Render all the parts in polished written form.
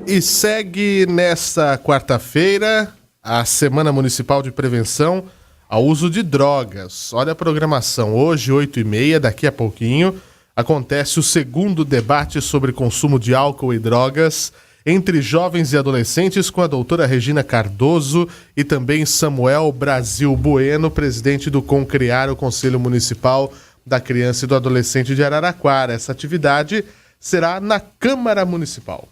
E segue nesta quarta-feira a Semana Municipal de Prevenção ao Uso de Drogas. Olha a programação, hoje 8h30, daqui a pouquinho, acontece o segundo debate sobre consumo de álcool e drogas entre jovens e adolescentes com a doutora Regina Cardoso e também Samuel Brasil Bueno, presidente do CONCREAR, o Conselho Municipal da Criança e do Adolescente de Araraquara. Essa atividade será na Câmara Municipal.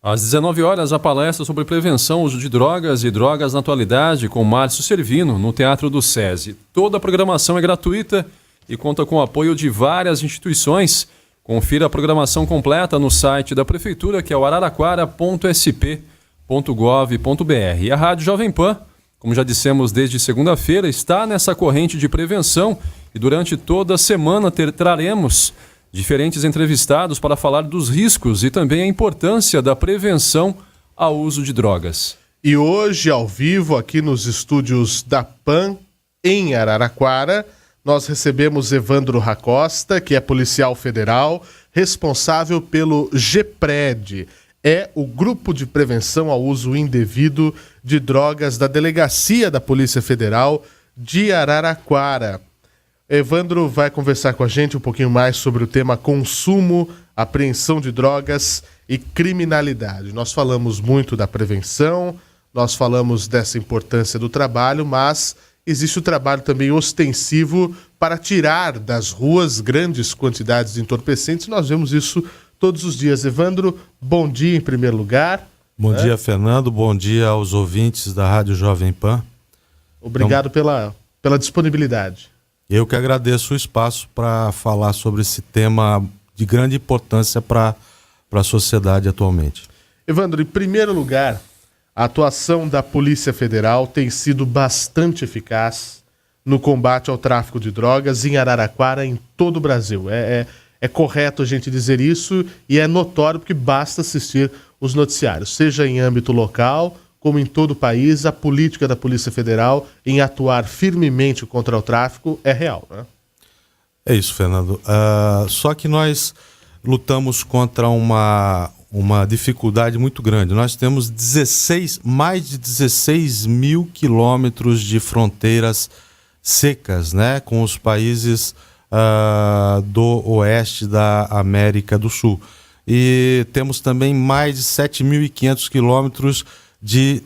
Às 19 horas, a palestra sobre prevenção ao uso de drogas e drogas na atualidade com Márcio Servino, no Teatro do SESI. Toda a programação é gratuita e conta com o apoio de várias instituições. Confira a programação completa no site da Prefeitura, que é o araraquara.sp.gov.br. E a Rádio Jovem Pan, como já dissemos desde segunda-feira, está nessa corrente de prevenção e durante toda a semana traremos diferentes entrevistados para falar dos riscos e também a importância da prevenção ao uso de drogas. E hoje, ao vivo, aqui nos estúdios da PAN, em Araraquara, nós recebemos Evandro Racosta, que é policial federal, responsável pelo GPRED. É o Grupo de Prevenção ao Uso Indevido de Drogas da Delegacia da Polícia Federal de Araraquara. Evandro vai conversar com a gente um pouquinho mais sobre o tema consumo, apreensão de drogas e criminalidade. Nós falamos muito da prevenção, nós falamos dessa importância do trabalho, mas existe o trabalho também ostensivo para tirar das ruas grandes quantidades de entorpecentes. Nós vemos isso todos os dias. Evandro, bom dia em primeiro lugar. Bom dia, Fernando. Bom dia aos ouvintes da Rádio Jovem Pan. Obrigado pela disponibilidade. Eu que agradeço o espaço para falar sobre esse tema de grande importância para a sociedade atualmente. Evandro, em primeiro lugar, a atuação da Polícia Federal tem sido bastante eficaz no combate ao tráfico de drogas em Araraquara, em todo o Brasil. É correto a gente dizer isso e é notório porque basta assistir os noticiários, seja em âmbito local como em todo o país. A política da Polícia Federal em atuar firmemente contra o tráfico é real, né? É isso, Fernando. Só que nós lutamos contra uma dificuldade muito grande. Nós temos mais de 16 mil quilômetros de fronteiras secas, né, com os países do oeste da América do Sul. E temos também mais de 7.500 quilômetros de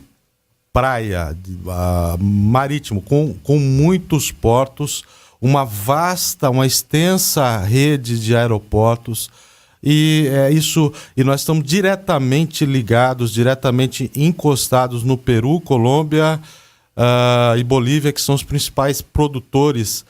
praia, marítimo, com muitos portos, uma extensa rede de aeroportos, e nós estamos diretamente ligados, diretamente encostados no Peru, Colômbia e Bolívia, que são os principais produtores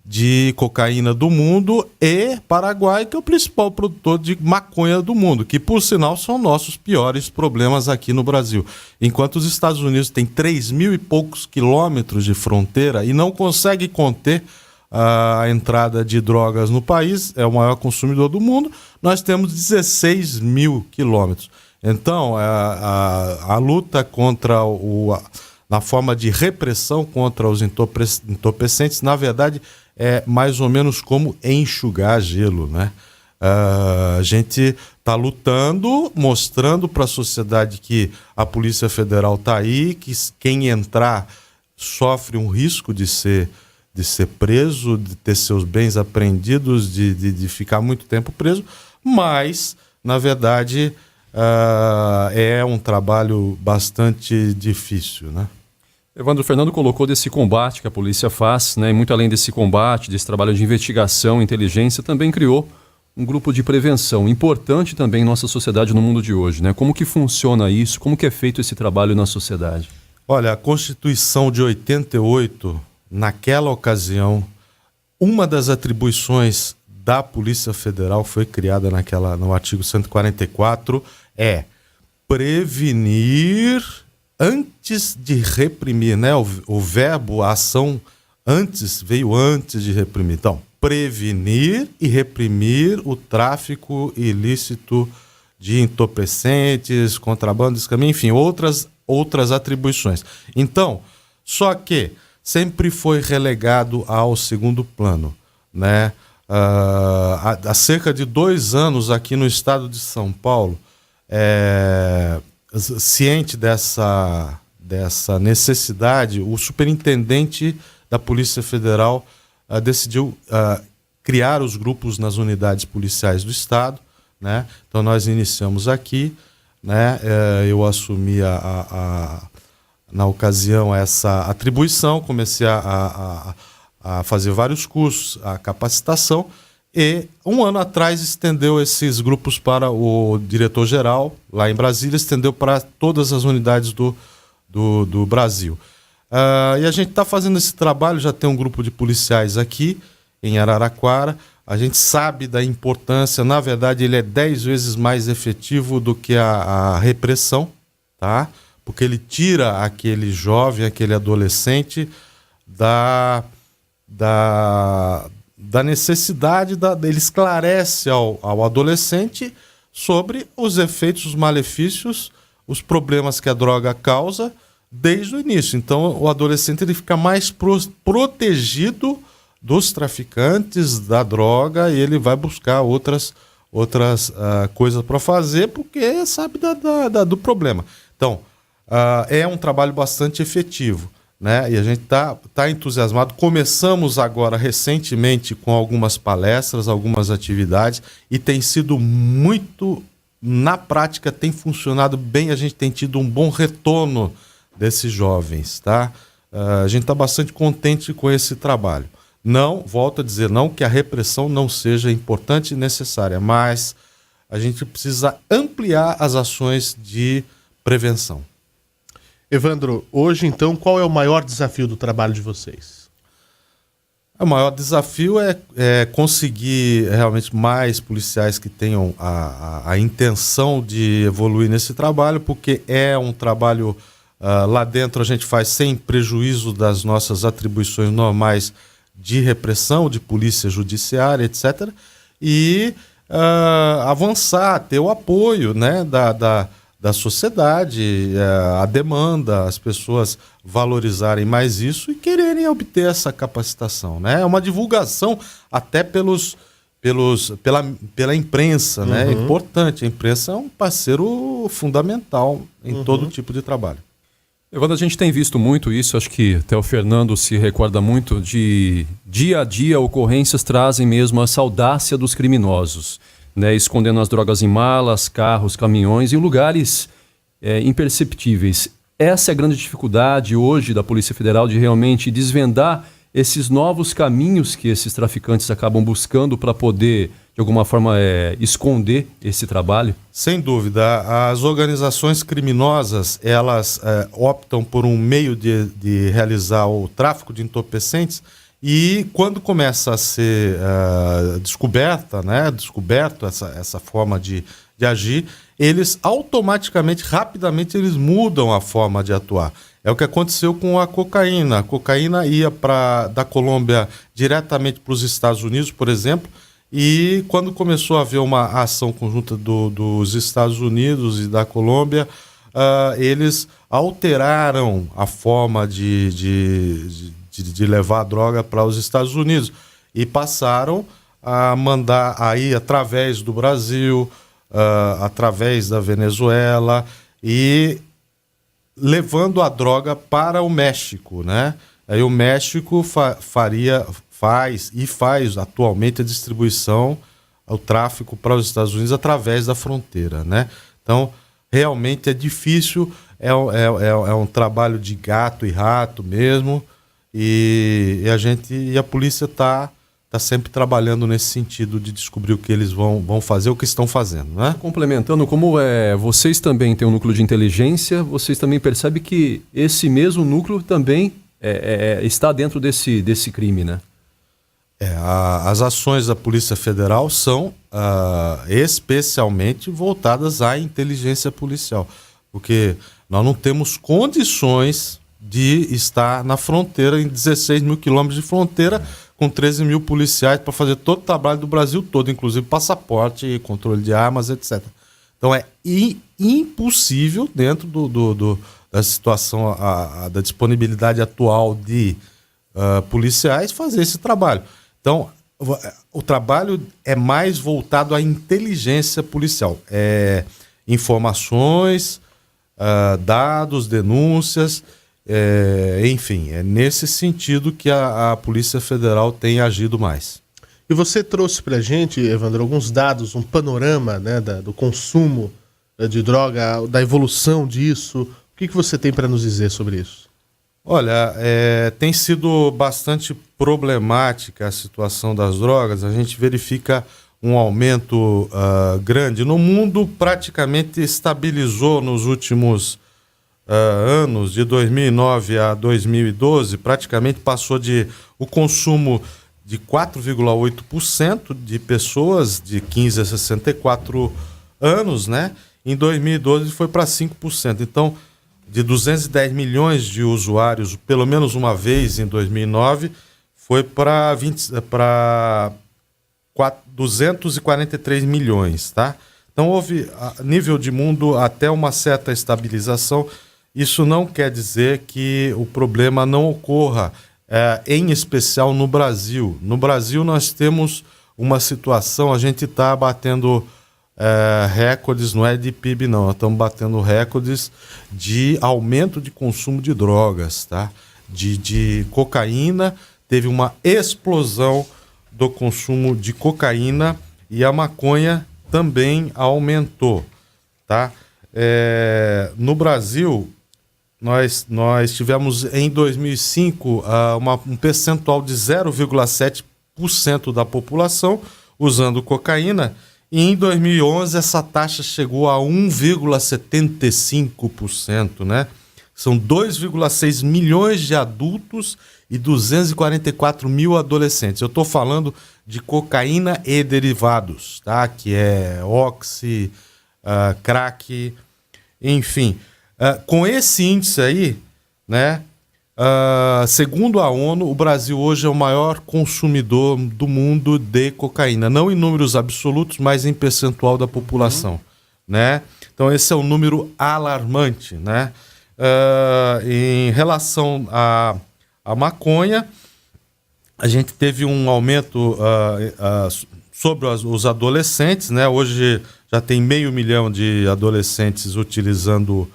de cocaína do mundo, e Paraguai, que é o principal produtor de maconha do mundo, que por sinal são nossos piores problemas aqui no Brasil. Enquanto os Estados Unidos têm 3.000 e poucos quilômetros de fronteira e não consegue conter a entrada de drogas no país, é o maior consumidor do mundo, nós temos 16 mil quilômetros. Então, a luta contra na forma de repressão contra os entorpecentes, na verdade, é mais ou menos como enxugar gelo, né? A gente está lutando, mostrando para a sociedade que a Polícia Federal está aí, que quem entrar sofre um risco de ser preso, de ter seus bens apreendidos, de ficar muito tempo preso, mas, na verdade, é um trabalho bastante difícil, né? Evandro, o Fernando colocou desse combate que a polícia faz, né? E muito além desse combate, desse trabalho de investigação, inteligência, também criou um grupo de prevenção, importante também em nossa sociedade no mundo de hoje, né? Como que funciona isso? Como que é feito esse trabalho na sociedade? Olha, a Constituição de 88, naquela ocasião, uma das atribuições da Polícia Federal foi criada no artigo 144, é prevenir antes de reprimir, né? O verbo, a ação veio antes de reprimir. Então, prevenir e reprimir o tráfico ilícito de entorpecentes, contrabando, escambo, enfim, outras atribuições. Então, só que sempre foi relegado ao segundo plano, né? Há cerca de 2 anos aqui no estado de São Paulo, ciente dessa necessidade, o superintendente da Polícia Federal decidiu criar os grupos nas unidades policiais do Estado, né? Então nós iniciamos aqui, né? Eu assumi na ocasião essa atribuição, comecei a fazer vários cursos, a capacitação, e um ano atrás estendeu esses grupos para o diretor-geral, lá em Brasília, estendeu para todas as unidades do Brasil. E a gente está fazendo esse trabalho, já tem um grupo de policiais aqui em Araraquara. A gente sabe da importância, na verdade ele é 10 vezes mais efetivo do que a repressão, tá? Porque ele tira aquele jovem, aquele adolescente da necessidade, ele esclarece ao adolescente sobre os efeitos, os malefícios, os problemas que a droga causa desde o início. Então o adolescente ele fica mais protegido dos traficantes da droga e ele vai buscar outras coisas para fazer porque sabe do problema. Então, é um trabalho bastante efetivo, né? E a gente tá entusiasmado. Começamos agora recentemente com algumas palestras, algumas atividades, e tem sido muito, na prática, tem funcionado bem. A gente tem tido um bom retorno desses jovens, tá? A gente está bastante contente com esse trabalho. Não, volto a dizer, não que a repressão não seja importante e necessária, mas a gente precisa ampliar as ações de prevenção. Evandro, hoje então, qual é o maior desafio do trabalho de vocês? O maior desafio é conseguir realmente mais policiais que tenham a intenção de evoluir nesse trabalho, porque é um trabalho, lá dentro a gente faz sem prejuízo das nossas atribuições normais de repressão, de polícia judiciária, etc. E avançar, ter o apoio, né, da sociedade, a demanda, as pessoas valorizarem mais isso e quererem obter essa capacitação, né? É uma divulgação até pela imprensa, né? É importante, a imprensa é um parceiro fundamental em todo tipo de trabalho. Evandro, a gente tem visto muito isso, acho que até o Fernando se recorda muito de dia a dia ocorrências trazem mesmo essa audácia dos criminosos, né, escondendo as drogas em malas, carros, caminhões, em lugares imperceptíveis. Essa é a grande dificuldade hoje da Polícia Federal de realmente desvendar esses novos caminhos que esses traficantes acabam buscando para poder, de alguma forma, esconder esse trabalho? Sem dúvida. As organizações criminosas, elas optam por um meio de realizar o tráfico de entorpecentes. E quando começa a ser descoberto essa forma de agir, eles automaticamente, rapidamente, eles mudam a forma de atuar. É o que aconteceu com a cocaína. A cocaína ia da Colômbia diretamente para os Estados Unidos, por exemplo, e quando começou a haver uma ação conjunta dos Estados Unidos e da Colômbia, eles alteraram a forma de levar a droga para os Estados Unidos e passaram a mandar aí através do Brasil, através da Venezuela e levando a droga para o México, né? Aí o México faz atualmente a distribuição, o tráfico para os Estados Unidos através da fronteira, né? Então realmente é difícil, é um trabalho de gato e rato mesmo. E a polícia está sempre trabalhando nesse sentido de descobrir o que eles vão fazer, o que estão fazendo, né? Complementando, como vocês também têm um núcleo de inteligência, vocês também percebem que esse mesmo núcleo também está dentro desse crime, né? As ações da Polícia Federal são especialmente voltadas à inteligência policial, porque nós não temos condições de estar na fronteira, em 16 mil quilômetros de fronteira, com 13 mil policiais para fazer todo o trabalho do Brasil todo, inclusive passaporte, controle de armas, etc. Então é impossível, dentro da situação, da disponibilidade atual de policiais, fazer esse trabalho. Então, o trabalho é mais voltado à inteligência policial. informações, dados, denúncias, enfim, é nesse sentido que a Polícia Federal tem agido mais. E você trouxe para a gente, Evandro, alguns dados, um panorama, né, do consumo de droga, da evolução disso. O que você tem para nos dizer sobre isso? Olha, tem sido bastante problemática a situação das drogas. A gente verifica um aumento grande. No mundo, praticamente estabilizou nos últimos anos, de 2009 a 2012, praticamente passou o consumo de 4,8% de pessoas de 15 a 64 anos, né? Em 2012 foi para 5%. Então, de 210 milhões de usuários, pelo menos uma vez em 2009, foi para 243 milhões, tá? Então houve, a nível de mundo, até uma certa estabilização. Isso não quer dizer que o problema não ocorra, em especial no Brasil. No Brasil nós temos uma situação, a gente está batendo recordes, não é de PIB não, nós estamos batendo recordes de aumento de consumo de drogas, tá? De cocaína, teve uma explosão do consumo de cocaína e a maconha também aumentou, tá? No Brasil, nós tivemos em 2005 um percentual de 0,7% da população usando cocaína, e em 2011 essa taxa chegou a 1,75%, né? São 2,6 milhões de adultos e 244 mil adolescentes. Eu estou falando de cocaína e derivados, tá? Que é oxi, crack, enfim. Com esse índice aí, né? Segundo a ONU, o Brasil hoje é o maior consumidor do mundo de cocaína. Não em números absolutos, mas em percentual da população, né? Então esse é um número alarmante, né? Em relação à maconha, a gente teve um aumento sobre os adolescentes, né? Hoje já tem 500 mil de adolescentes utilizando.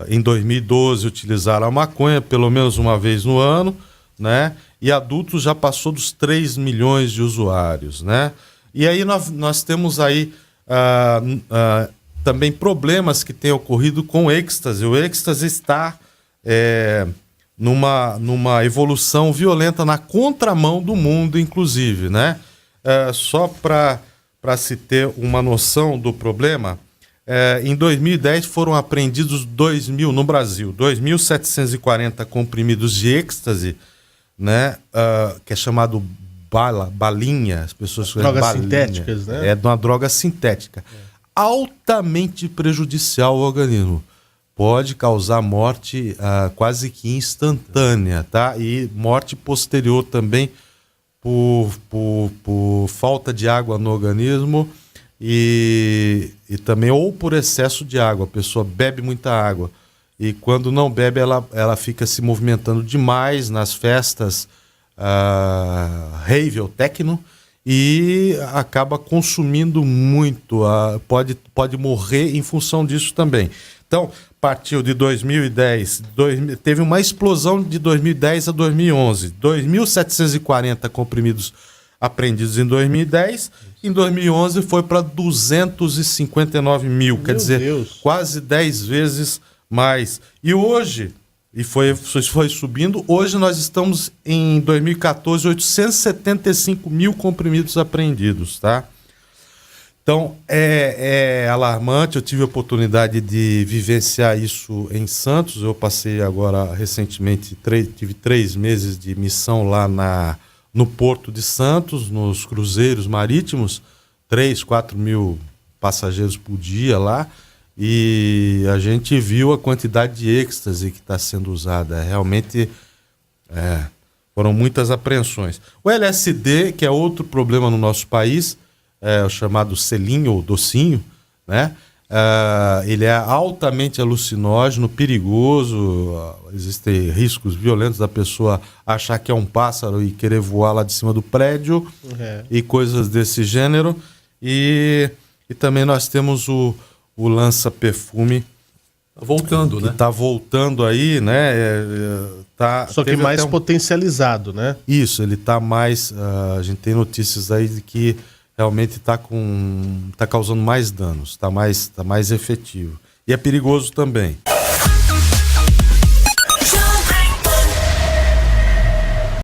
Em 2012 utilizaram a maconha pelo menos uma vez no ano, né? E adultos já passou dos 3 milhões de usuários, né? E aí nós temos aí também problemas que têm ocorrido com o êxtase. O êxtase está numa evolução violenta na contramão do mundo, inclusive, né? Só para se ter uma noção do problema, em 2010 foram apreendidos no Brasil, 2.740 comprimidos de êxtase, né? Que é chamado balinha, as pessoas drogas balinha, sintéticas, né? É uma droga sintética, altamente prejudicial ao organismo. Pode causar morte quase que instantânea, tá? E morte posterior também por falta de água no organismo e também ou por excesso de água. A pessoa bebe muita água e quando não bebe ela fica se movimentando demais nas festas rave ou techno e acaba consumindo muito, pode morrer em função disso também. Então, partiu de 2010, teve uma explosão de 2010 a 2011, 2.740 comprimidos apreendidos em 2010, em 2011 foi para 259 mil, quer dizer, Deus. Quase 10 vezes mais. E hoje, foi subindo, hoje nós estamos em 2014, 875 mil comprimidos apreendidos, tá? Então, é alarmante. Eu tive a oportunidade de vivenciar isso em Santos. Eu passei agora, recentemente, tive 3 meses de missão lá no Porto de Santos, nos cruzeiros marítimos, 3, 4 mil passageiros por dia lá, e a gente viu a quantidade de êxtase que está sendo usada. Realmente foram muitas apreensões. O LSD, que é outro problema no nosso país, o chamado selinho ou docinho, né? Ele é altamente alucinógeno, perigoso, existem riscos violentos da pessoa achar que é um pássaro e querer voar lá de cima do prédio e coisas desse gênero. E também nós temos o o lança-perfume Voltando, né? está voltando aí, né? Só que mais potencializado, né? Isso, ele está mais... a gente tem notícias aí de que realmente está causando mais danos, está mais efetivo. E é perigoso também.